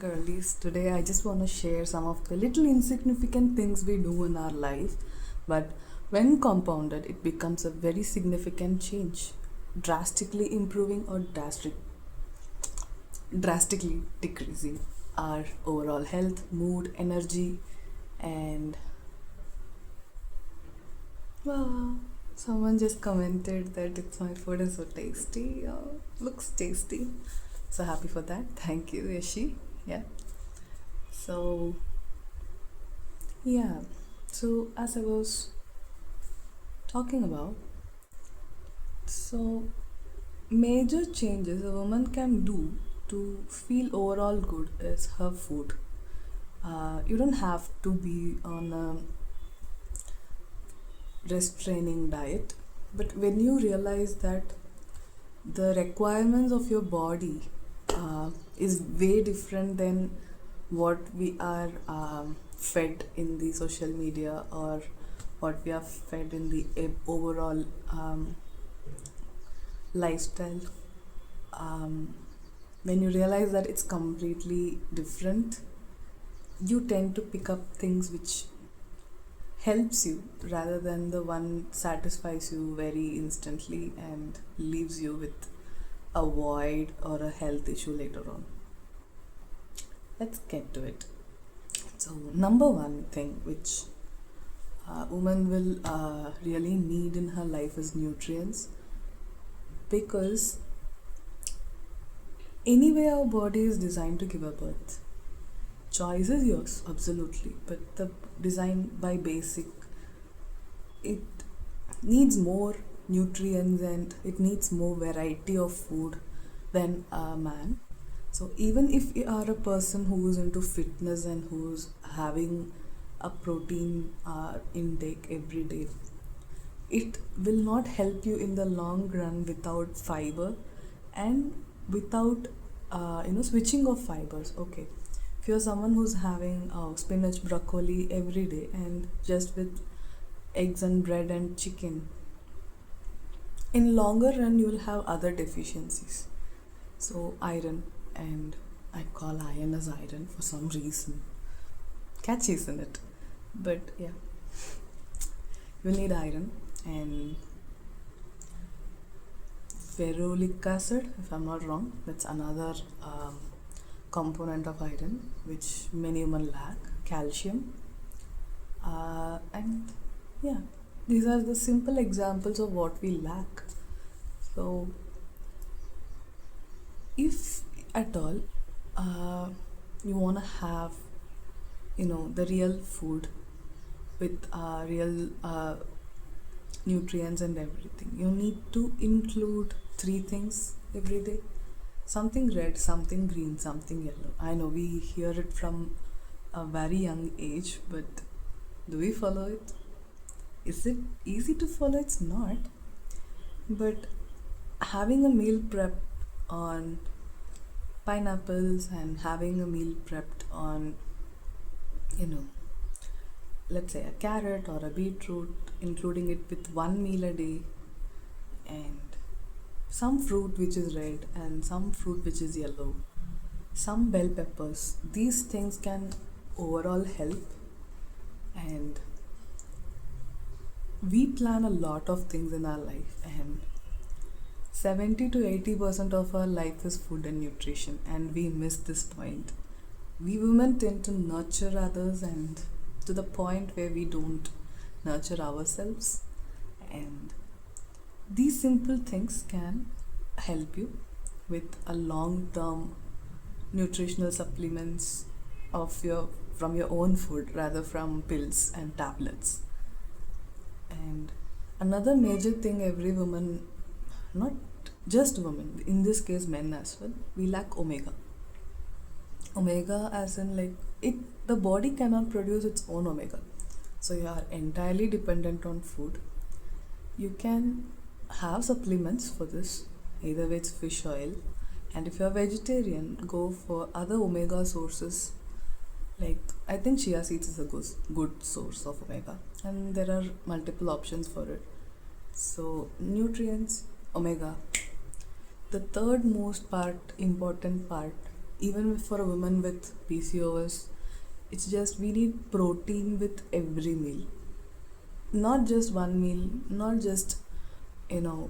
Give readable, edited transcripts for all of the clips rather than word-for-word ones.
girlies. Today I just want to share some of the little insignificant things we do in our life, but when compounded, it becomes a very significant change, drastically improving or drastically decreasing our overall health, mood, energy, and wow. Someone just commented that it's my food is so tasty, looks tasty. So happy for that. Thank you, Yashi. Yeah. So yeah. So as I was talking about, so major changes a woman can do to feel overall good is her food. You don't have to be on a restraining diet, but when you realize that the requirements of your body is way different than what we are fed in the social media or what we are fed in the overall lifestyle. Um, when you realize that it's completely different, you tend to pick up things which helps you rather than the one satisfies you very instantly and leaves you with a void or a health issue later on. Let's get to it. So, number one thing which a woman will really need in her life is nutrients, because anyway our body is designed to give a birth. Choice is yours, absolutely, but the design by basic, it needs more nutrients and it needs more variety of food than a man. So even if you are a person who is into fitness and who's having a protein intake every day, it will not help you in the long run without fiber and without switching of fibers. Okay, if you're someone who's having spinach broccoli every day and just with eggs and bread and chicken, in longer run you will have other deficiencies. So iron, and I call iron as iron for some reason, catchy isn't it? But yeah, you will need iron and ferulic acid, if I'm not wrong. That's another component of iron which many women lack. Calcium, and yeah, these are the simple examples of what we lack. So if at all you want to have the real food with real nutrients and everything, you need to include three things every day: something red, something green, something yellow. I know we hear it from a very young age, but do we follow it? Is it easy to follow? It's not. But having a meal prepped on pineapples and having a meal prepped on, you know, let's say a carrot or a beetroot, including it with one meal a day, and some fruit which is red and some fruit which is yellow, some bell peppers, these things can overall help. And we plan a lot of things in our life, and 70 to 80% of our life is food and nutrition, and we miss this point. We women tend to nurture others, and to the point where we don't nurture ourselves. And these simple things can help you with a long term nutritional supplements of your from your own food rather from pills and tablets. And another major thing every woman, not just women, in this case men as well, we lack omega. Omega as in, like, it the body cannot produce its own omega. So you are entirely dependent on food. You can have supplements for this, either with fish oil, and if you're vegetarian, go for other omega sources. Like, I think chia seeds is a good source of omega, and there are multiple options for it. So nutrients, omega. The third most important part even for a woman with PCOS, it's just we need protein with every meal, not just one meal, not just you know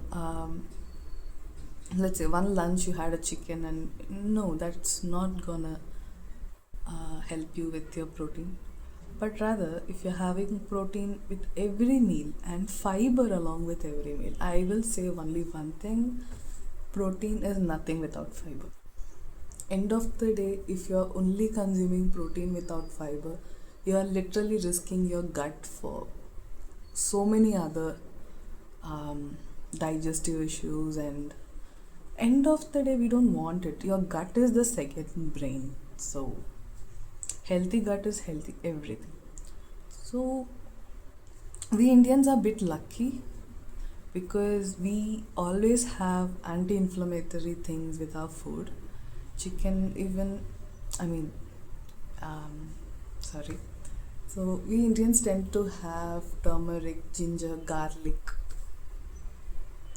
let's say one lunch you had a chicken, and no, that's not gonna help you with your protein. But rather, if you're having protein with every meal and fiber along with every meal, I will say only one thing: protein is nothing without fiber. End of the day, if you're only consuming protein without fiber, you are literally risking your gut for so many other um, digestive issues. And end of the day, we don't want it. Your gut is the second brain. So healthy gut is healthy everything. So we Indians are a bit lucky because we always have anti-inflammatory things with our food. Chicken, even, I mean, um, sorry. So we Indians tend to have turmeric, ginger, garlic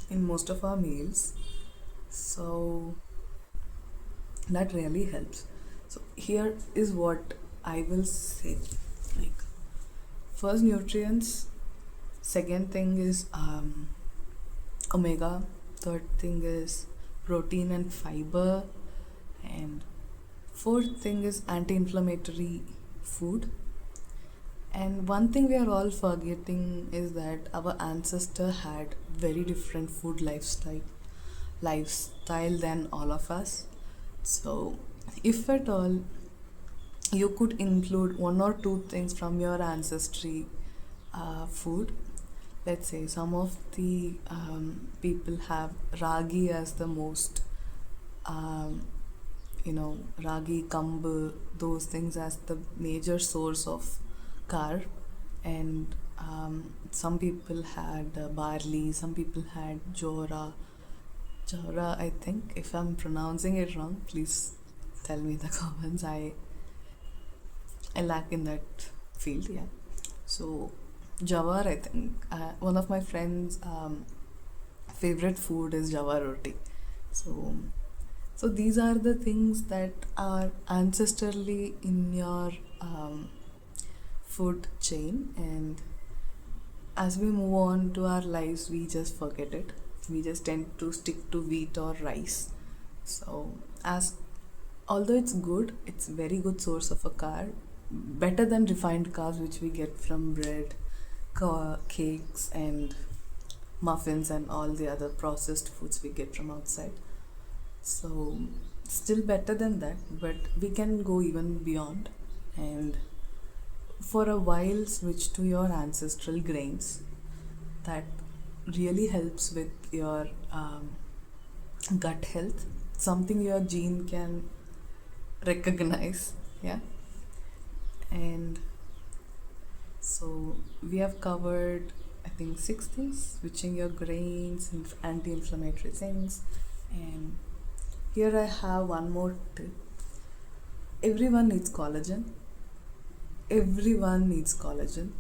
in most of our meals. So that really helps. So here is what I will say. Like, first, nutrients. Second thing is omega. Third thing is protein and fiber. And fourth thing is anti-inflammatory food. And one thing we are all forgetting is that our ancestor had very different food lifestyle than all of us. So if at all you could include one or two things from your ancestry food. Let's say some of the people have ragi as the most, um, ragi, kambu, those things as the major source of carb. And some people had barley, some people had jora. Jora, I think, if I'm pronouncing it wrong, please tell me in the comments. I lack in that field, yeah. So, jawar, I think, one of my friends' favorite food is jawar roti. So, so these are the things that are ancestrally in your food chain, and as we move on to our lives, we just forget it. We just tend to stick to wheat or rice. So, as although it's good, it's very good source of a carb, better than refined carbs which we get from bread, cakes, and muffins, and all the other processed foods we get from outside. So still better than that, but we can go even beyond, and for a while switch to your ancestral grains. That really helps with your gut health, something your gene can recognize. Yeah. And so we have covered, I think, 6 things: switching your grains and anti-inflammatory things. And here I have one more tip: everyone needs collagen. Everyone needs collagen.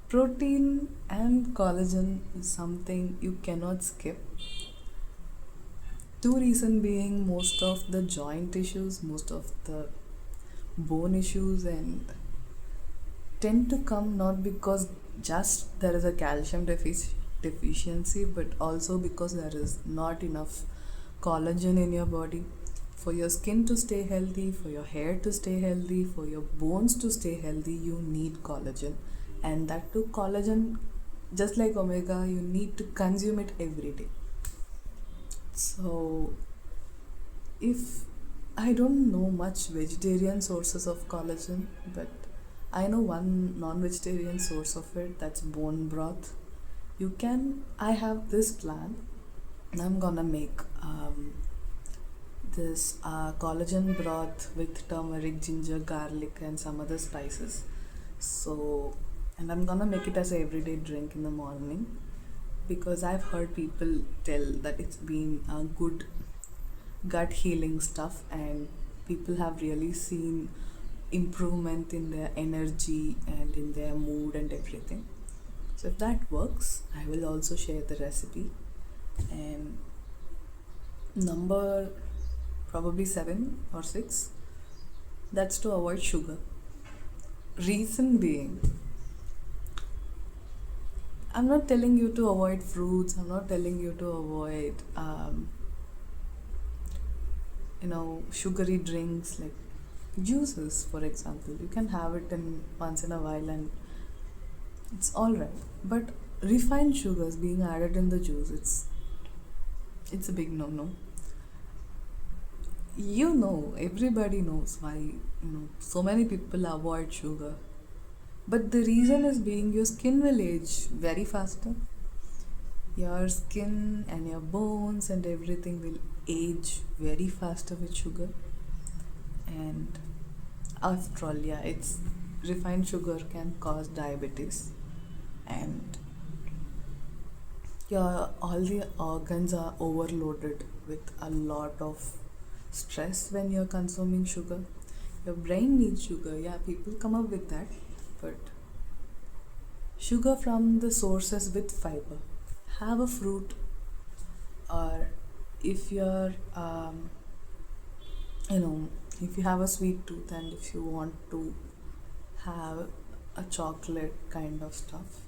Protein and collagen is something you cannot skip. Two reason being, most of the joint issues, most of the bone issues, and tend to come not because just there is a calcium deficiency, but also because there is not enough collagen in your body. For your skin to stay healthy, for your hair to stay healthy, for your bones to stay healthy, you need collagen. And that too, collagen, just like omega, you need to consume it every day. So if I don't know much vegetarian sources of collagen, but I know one non-vegetarian source of it, that's bone broth. I have this plan, and I'm gonna make this collagen broth with turmeric, ginger, garlic, and some other spices. So, and I'm gonna make it as a everyday drink in the morning, because I've heard people tell that it's been a good gut healing stuff, and people have really seen improvement in their energy and in their mood and everything. So if that works, I will also share the recipe. And number probably 7 or 6. That's to avoid sugar. Reason being, I'm not telling you to avoid fruits. I'm not telling you to avoid, sugary drinks like juices, for example. You can have it in once in a while, and it's all right. But refined sugars being added in the juice, it's a big no-no. Everybody knows why so many people avoid sugar. But the reason is being your skin will age very faster. Your skin and your bones and everything will age very faster with sugar. And after all, yeah, it's refined sugar can cause diabetes, and your all the organs are overloaded with a lot of stress when you're consuming sugar. Your brain needs sugar, yeah, people come up with that, but sugar from the sources with fiber. Have a fruit, or if you're, you know, if you have a sweet tooth and if you want to have a chocolate kind of stuff,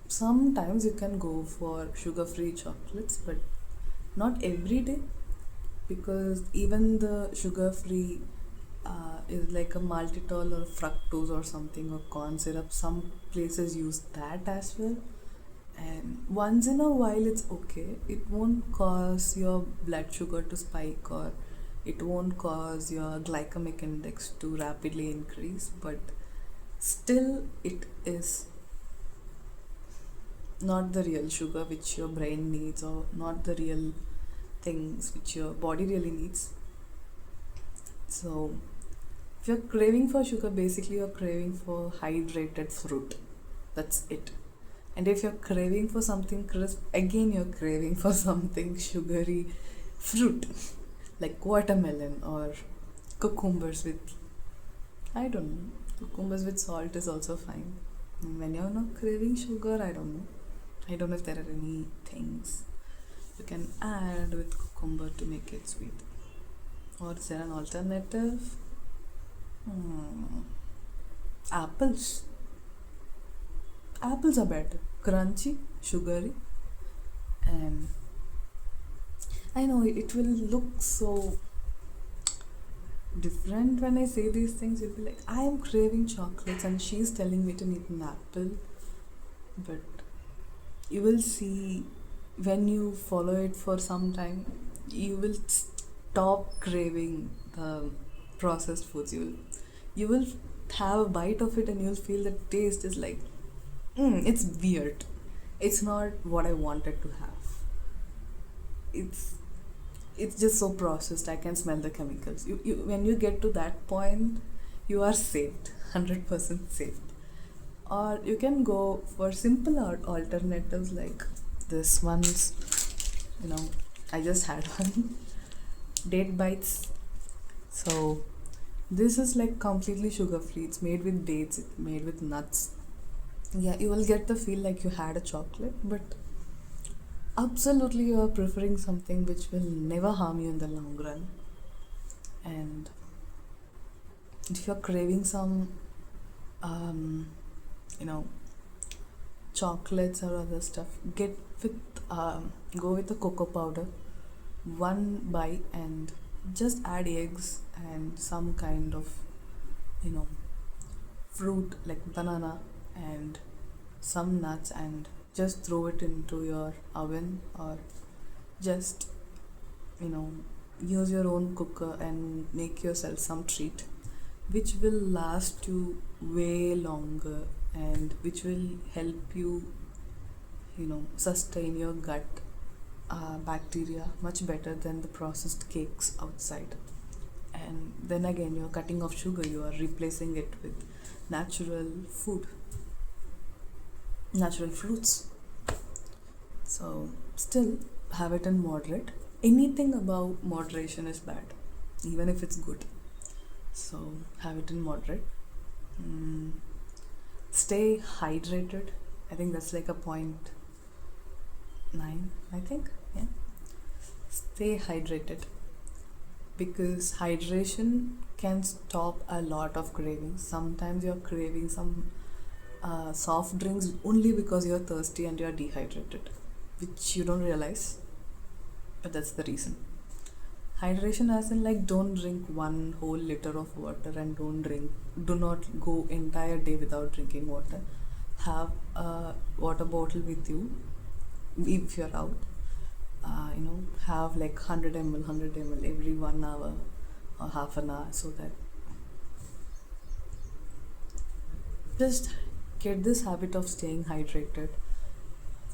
sometimes you can go for sugar free chocolates, but not every day, because even the sugar free is like a maltitol or fructose or something, or corn syrup. Some places use that as well, and once in a while it's okay. It won't cause your blood sugar to spike, or it won't cause your glycemic index to rapidly increase, but still it is not the real sugar which your brain needs, or not the real things which your body really needs. So if you're craving for sugar, basically you're craving for hydrated fruit. That's it. And if you're craving for something crisp, again you're craving for something sugary fruit, like watermelon or cucumbers with, I don't know, cucumbers with salt is also fine. And when you're not craving sugar, I don't know. I don't know if there are any things you can add with cucumber to make it sweet. Or is there an alternative? Apples. Apples are better. Crunchy, sugary, and I know it will look so different when I say these things. You'll be like, I am craving chocolates and she's telling me to eat an apple. But you will see, when you follow it for some time, you will stop craving the processed foods. You will have a bite of it and you'll feel the taste is like, it's weird. It's not what I wanted to have. It's it's just so processed. I can smell the chemicals. You when you get to that point, you are saved, 100% saved. Or you can go for simple alternatives like this one's. You know, I just had one. Date bites. So this is like completely sugar free. It's made with dates. It's made with nuts. Yeah, you will get the feel like you had a chocolate, but absolutely you are preferring something which will never harm you in the long run. And if you're craving some, um, you know, chocolates or other stuff, get with go with the cocoa powder, one bite, and just add eggs and some kind of, you know, fruit like banana and some nuts, and just throw it into your oven, or just, you know, use your own cooker and make yourself some treat which will last you way longer, and which will help you, sustain your gut bacteria much better than the processed cakes outside. And then again, you're cutting off sugar, you are replacing it with natural food, natural fruits. So still have it in moderate. Anything above moderation is bad, even if it's good. So have it in moderate. mm, Stay hydrated. I think that's like a point 9, I think. Yeah, stay hydrated. because hydration can stop a lot of cravings. Sometimes you're craving some soft drinks only because you're thirsty and you're dehydrated, which you don't realize, but that's the reason. Hydration as in like don't drink one whole liter of water and do not go entire day without drinking water. Have a water bottle with you if you're out. Have like 100 ml every 1 hour or half an hour, so that just get this habit of staying hydrated.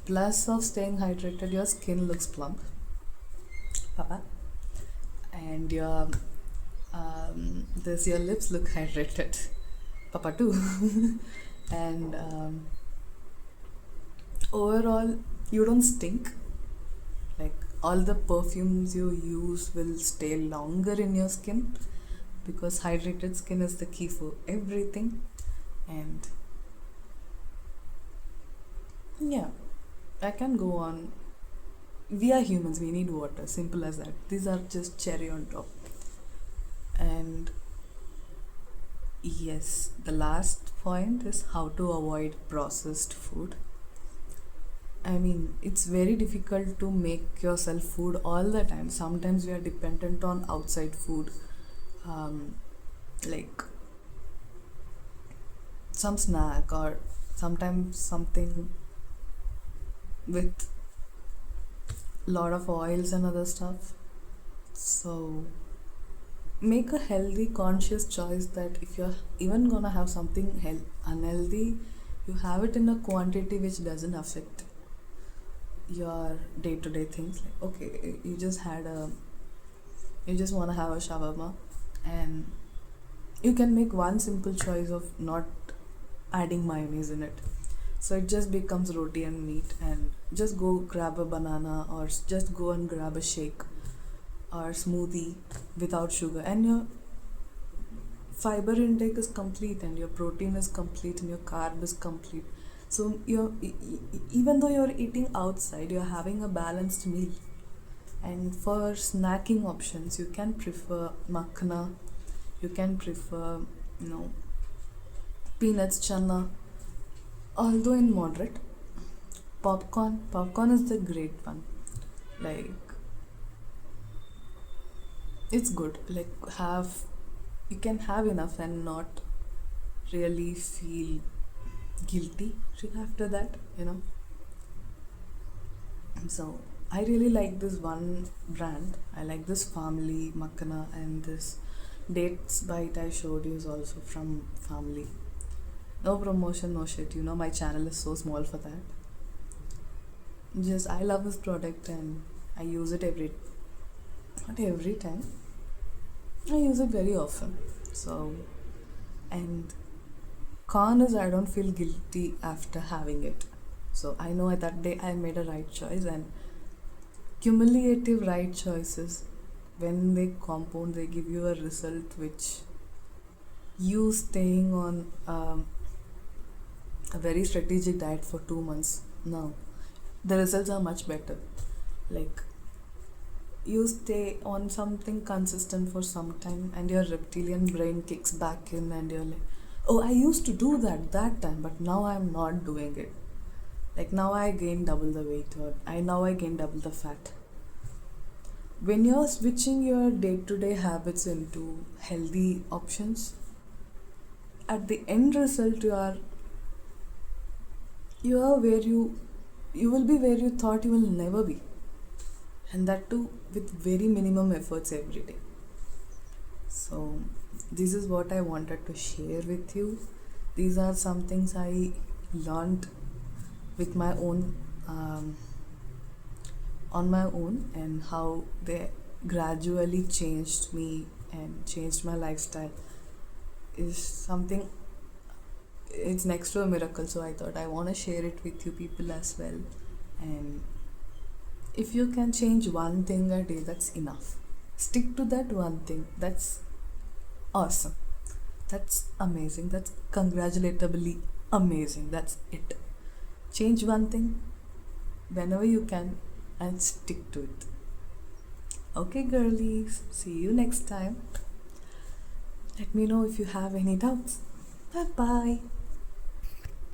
Plus of staying hydrated, your skin looks plump, papa, and your lips look hydrated, papa too. And overall, you don't stink. Like all the perfumes you use will stay longer in your skin, because hydrated skin is the key for everything. And yeah, I can go on. We are humans, we need water, simple as that. These are just cherry on top. And yes, the last point is how to avoid processed food. I mean, it's very difficult to make yourself food all the time. Sometimes we are dependent on outside food, like some snack or sometimes something with lot of oils and other stuff. So make a healthy conscious choice that if you're even gonna have something unhealthy, you have it in a quantity which doesn't affect your day-to-day things. Like okay, you just want to have a shawarma, and you can make one simple choice of not adding mayonnaise in it, so it just becomes roti and meat. And just go grab a banana, or just go and grab a shake or smoothie without sugar, and your fiber intake is complete, and your protein is complete, and your carb is complete. So even though you're eating outside, you're having a balanced meal. And for snacking options, you can prefer makhana, you can prefer, peanuts, chana, although in moderate. Popcorn is the great one. Like it's good. Like you can have enough and not really feel guilty after that. So I really like this one brand. I like this family makhana, and this dates bite I showed you is also from family. No promotion, no shit. My channel is so small for that. Just I love this product, and I use it not every time. I use it very often. So, and con is I don't feel guilty after having it. So I know that day I made a right choice, and cumulative right choices, when they compound, they give you a result which you staying on a very strategic diet for 2 months now, the results are much better. Like you stay on something consistent for some time, and your reptilian brain kicks back in, and you're like, oh, I used to do that time, but now I'm not doing it. Like now I gain double the weight, or I gain double the fat. When you're switching your day-to-day habits into healthy options, at the end result you are where you will be where you thought you will never be, and that too with very minimum efforts every day. So this is what I wanted to share with you. These are some things I learned with my own on my own, and how they gradually changed me and changed my lifestyle is something, it's next to a miracle. So I thought I want to share it with you people as well. And if you can change one thing a day, that's enough. Stick to that one thing. That's awesome. That's amazing. That's congratulatably amazing. That's it. Change one thing whenever you can and stick to it. Okay, girlies, see you next time. Let me know if you have any doubts. Bye bye.